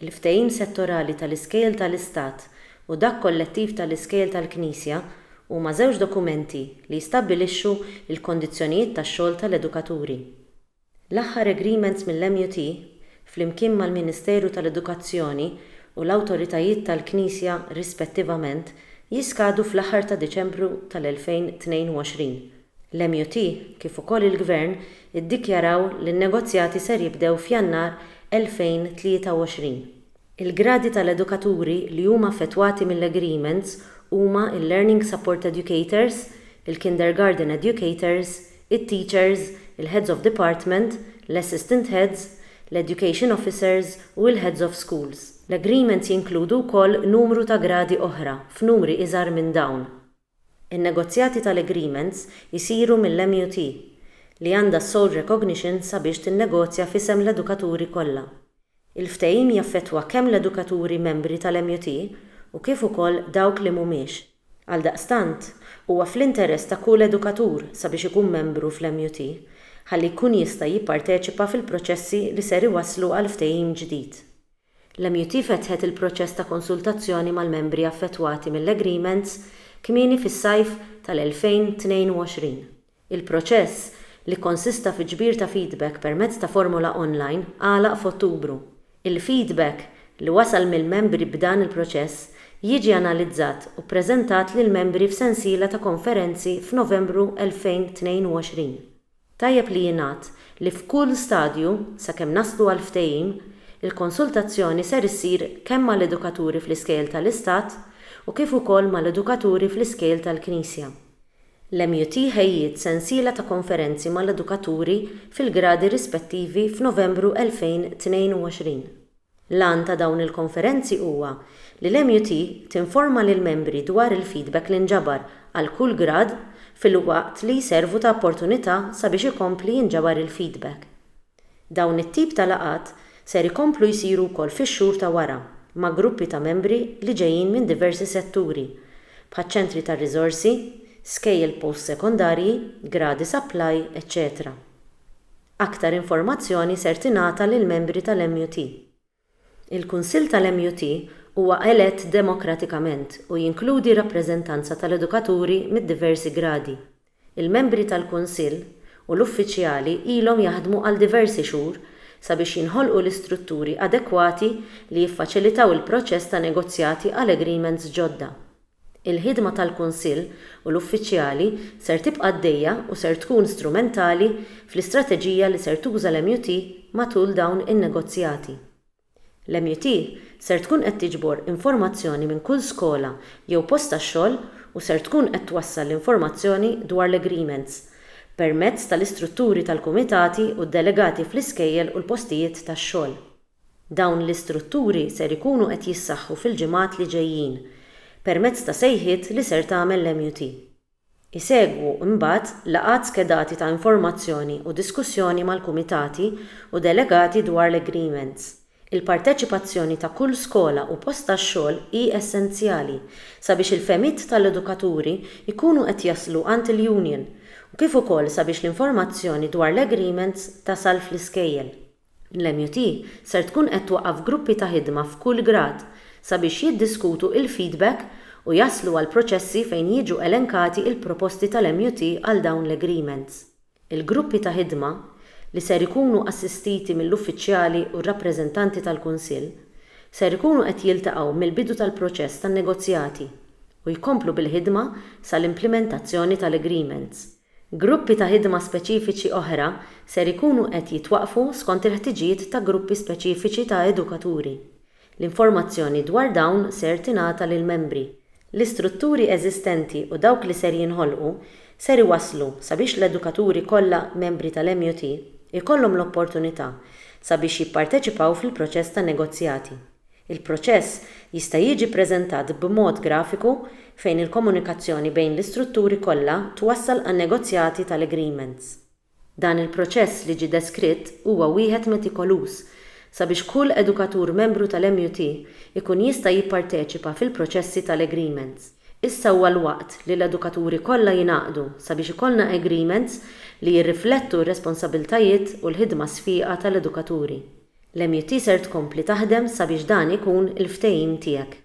Il-ftehim settorali tal-iskejjel tal-Istat u dak kollettiv tal-iskejjel tal-Knisja huma żewġ dokumenti li jistabbilixxu l-kondizzjonijiet tax-xogħol tal-edukaturi. L-aħħar agreements mill-MUT flimkien mal-Ministeru tal-Edukazzjoni u l-awtoritajiet tal-Knisja rispettivament jiskadu fl-aħħar ta' Diċembru tal-2022. L-MUT kif ukoll il-Gvern iddikjaraw li n-negozjati ser jibdew f'Jannar 2023. Il-gradi tal-edukaturi li huma affettwati mill-agreements huma il-Learning Support Educators, il-Kindergarten Educators, il-Teachers, il-Heads of Department, l-Assistant Heads, l-Education Officers u l-Heads of Schools. L-agreements jinkludu wkoll numru ta' gradi oħra f'numri iżgħar minn dawn. In-negozjati tal-agreements jisiru mill-MUT li għandha sole recognition sabiex tinnegozja f'isem l-edukaturi kollha. Il-ftehim jaffettwa kemm l-edukaturi membri tal-MUT u kif ukoll dawk li mhumiex. Għaldaqstant, huwa fl-interess ta' kull edukatur sabiex ikun membru fl-MUT ħalli jkun jista' jipparteċipa fil-proċessi li ser iwasslu għal ftehim ġdid. L-MUT fetħet il-proċess ta' konsultazzjoni mal-membri affettwati mill-agreements kmieni fis-sajf tal-2022. Il-proċess li konsista fi ġbir ta' feedback permezz ta' formula online għalaq f'Ottubru. Il-feedback li wasal mill-membri b'dan il-proċess jiġi analizzat u ppreżentat lil membri f'sensiela ta' konferenzi f'Novembru 2022. Tajjeb li jingħad li f'kull stadju sakemm naslu għal ftehim, il-konsultazzjoni ser issir kemm mal-edukaturi fl-iskejjel tal-Istat u kif ukoll mal-edukaturi fl-iskejjel tal-Knisja. L-MUT ħejjiet sensiela ta' konferenzi mal-edukaturi fil-gradi rispettivi f'Novembru 2022. L-għan ta' dawn il-konferenzi huwa li l-MUT tinforma lil membri dwar il-feedback li nġabar għal kull grad fil-waqt li jservu ta' opportunità sabiex ikompli jinġabar il-feedback. Dawn it-tip ta' laqat ser ikomplu jsiru wkoll fix-xhur ta' wara ma' gruppi ta' membri li ġejjin minn diversi setturi bħaċ-ċentri tar-riżorsi, skejjel post-sekondarji, gradi supply, etc. Aktar informazzjoni ser tingħata lil membri tal-MUT. Il-Kunsill tal-MUT huwa elett demokratikament u jinkludi rappreżentanza tal-edukaturi mid-diversi gradi. Il-membri tal-Kunsill u l-uffiċjali ilhom jaħdmu għal diversi xhur sabiex jinħolqu l-istrutturi adekwati li jiffaċilitaw il-proċess ta' negozjati għal agreements ġodda. Il-ħidma tal-Kunsill u l-uffiċjali ser tibqa' għaddejja u ser tkun strumentali fl-istrateġija li ser tuża l-MUT matul dawn in-negozjati. L-MUT ser tkun qed tiġbor informazzjoni minn kull skola jew post tax-xogħol u ser tkun qed twassal l-informazzjoni dwar l-agreements permezz tal-istrutturi tal-kumitati u d-delegati fl-iskejjel u l-postijiet tax-xogħol. Dawn l-istrutturi ser ikunu qed jissaħħu fil-ġimgħat li ġejjin permezz ta' sejħiet li ser tagħmel l-MUT. Isegwu mbagħad laqgħat skedati ta' informazzjoni u diskussjoni mal-kumitati u delegati dwar l-agreements. Il-parteċipazzjoni ta' kull skola u post tax-xogħol hi essenzjali sabiex il-fehmiet tal-edukaturi jkunu qed jaslu għand il-union u kif ukoll sabiex l-informazzjoni dwar l-agreements tasal fl-iskejjel. L-MUT ser tkun qed twaqqaf gruppi ta' ħidma f'kull grad sabiex jiddiskutu il-feedback u jaslu għal proċessi fejn jiġu elenkati il-proposti tal-MUT għal dawn l-agreements. Il-gruppi ta' ħidma li ser ikunu assistiti mill-uffiċjali u r-rappreżentanti tal-Kunsill ser ikunu qed jiltaqgħu mill-bidu tal-proċess tan-negozjati u jkomplu bil-ħidma sal-implementazzjoni tal-agreements. Gruppi ta' ħidma speċifiċi oħra ser ikunu qed jitwaqfu skont il-ħtiġijiet ta' gruppi speċifiċi ta' edukaturi. L-informazzjoni dwar dawn ser tingħata lill-membri. L-istrutturi eżistenti u dawk li ser jinħolqu ser iwasslu sabiex l-edukaturi kollha membri tal-MUT ikollhom l-opportunità sabiex jipparteċipaw fil-proċess ta' negozjati. Il-proċess jista' jiġi ppreżentat b'mod grafiku fejn il-komunikazzjoni bejn l-istrutturi kollha twassal għan-negozjati tal-agreements. Dan il-proċess li ġie deskritt huwa wieħed metikolus sabiex kull edukatur membru tal-MUT ikun jista' jipparteċipa fil-proċessi tal-agreements. Issa huwa l-waqt li l-edukaturi kollha jingħaqdu sabiex ikollna agreements li jirriflettu r-responsabbiltajiet u l-ħidma sfiqa tal-edukaturi. L-MUT ser tkompli taħdem sabiex dan ikun il-ftehim tiegħek.